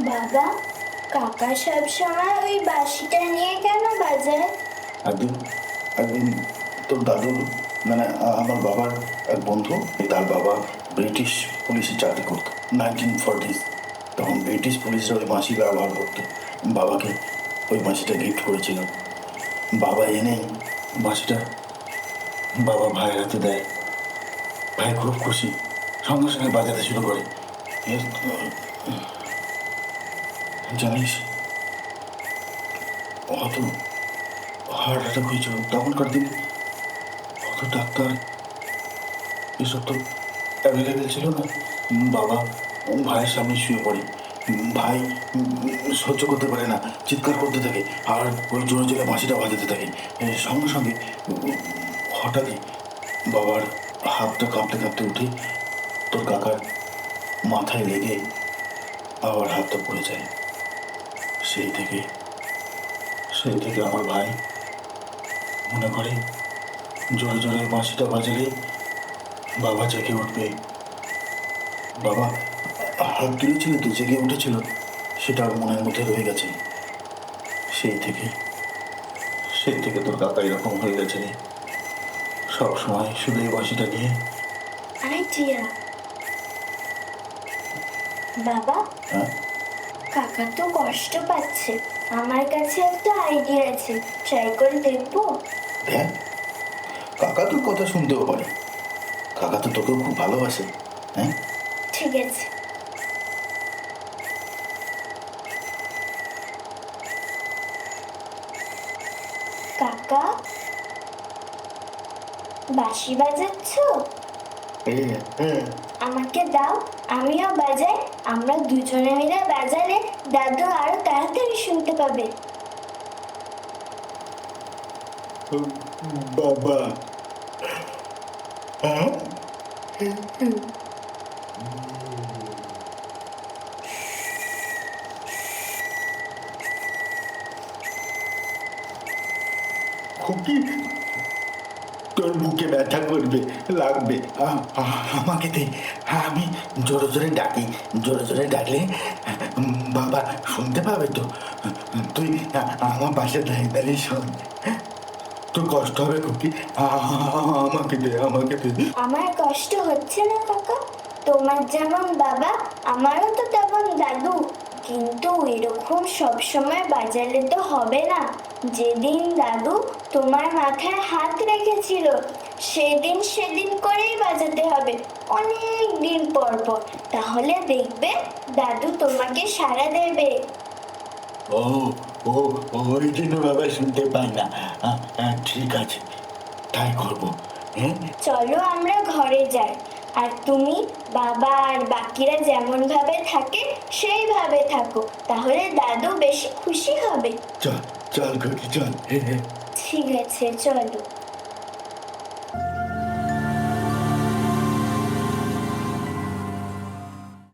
বাবা, কাকা সবসময় ওই বাঁশিটা নিয়ে কেন বাজায়? একদিন একদিন তোর দাদুর মানে আমার বাবার এক বন্ধু, তার বাবা ব্রিটিশ পুলিশে চাকরি করতো 1940s। তখন ব্রিটিশ পুলিশরা ওই বাঁশি ব্যবহার করতো। বাবাকে ওই বাঁশিটা গিফট করেছিল। বাবা এনেই বাঁশিটা বাবা ভাইয়ের হাতে দেয়। ভাই খুব খুশি, সঙ্গে সঙ্গে বাজাতে শুরু করে। জানিস, অত হার্ট অ্যাটাক হয়েছিল তখনকার দিনে। অত ডাক্তার এসব তো অ্যাভেলেবেল ছিল না। বাবা ভাইয়ের সামনে শুয়ে পড়ে। ভাই সহ্য করতে পারে না, চিৎকার করতে থাকে আর ওই জোরে জোরে বাঁশিটা বাজাতে থাকে। সঙ্গে সঙ্গে হঠাৎই বাবার হাতটা কাঁপতে কাঁপতে উঠে তোর কাকার মাথায় লেগে আবার হাতটা পড়ে যায়। সেই থেকে সেই থেকে আমার ভাই মনে করে জোরে জোরে বাঁশিটা বাজালে বাবা জেগে উঠবে। বাবা হাত তুলেছিল তো জেগে উঠেছিল, সেটা আর মনের মধ্যে রয়ে গেছে। সেই থেকে সেই থেকে তোর কাকা এরকম হয়ে গেছে রে, সব সময় শুধু এই বাঁশিটা নিয়ে। আইডিয়া। বাবা, হ্যাঁ, কাকা তো কষ্ট পাচ্ছে, আমার কাছে একটা আইডিয়া আছে, ট্রাই করে দেখবো। দেখ, কাকা তোর কথা শুনতেও পারে। কাকা তো তোকেও খুব ভালোবাসে। হ্যাঁ, ঠিক আছে। কাকা, বাঁশি বাজাচ্ছ? আমাকে দাও, আমিও বাজাই। আমরা দুজনে মিলে বাজালে দাদু আরো তাড়াতাড়ি শুনতে পাবে। বাবা, হ্যাঁ, খুকি তোর বুকে ব্যথা করবে, লাগবে, আমাকে দে। আমি জোরে জোরে ডাকি, জোরে জোরে ডাকলে বাবা শুনতে পাবে তো। তুই আমার পাশে দাঁড়িয়ে দাঁড়িয়ে শোন। তোর কষ্ট হবে খুকি, আমাকে দে, আমাকে দে। আমার কষ্ট হচ্ছে না কাকা, তোমার যেমন বাবা আমারও তো তেমন দাদু, কিন্তু এরকম সবসময় বাজালে তো হবে না। যেদিন দাদু তোমার মাথায় হাত রেখেছিল সেদিন সেদিন করেই বাজাতে হবে, অনেক দিন পর পর। তাহলে দেখবে দাদু তোমাকে সাড়া দেবে। ও ও ওই জন্য বাবা শুনতে পাই না। ঠিক আছে, তাই করবো। হ্যাঁ, চলো আমরা ঘরে যাই, আর তুমি বাবা আর বাকিরা যেমন ভাবে থাকে সেইভাবে থাকো, তাহলে দাদু বেশি খুশি হবে। চল চল খুকি চল। ঠিক আছে, চলো।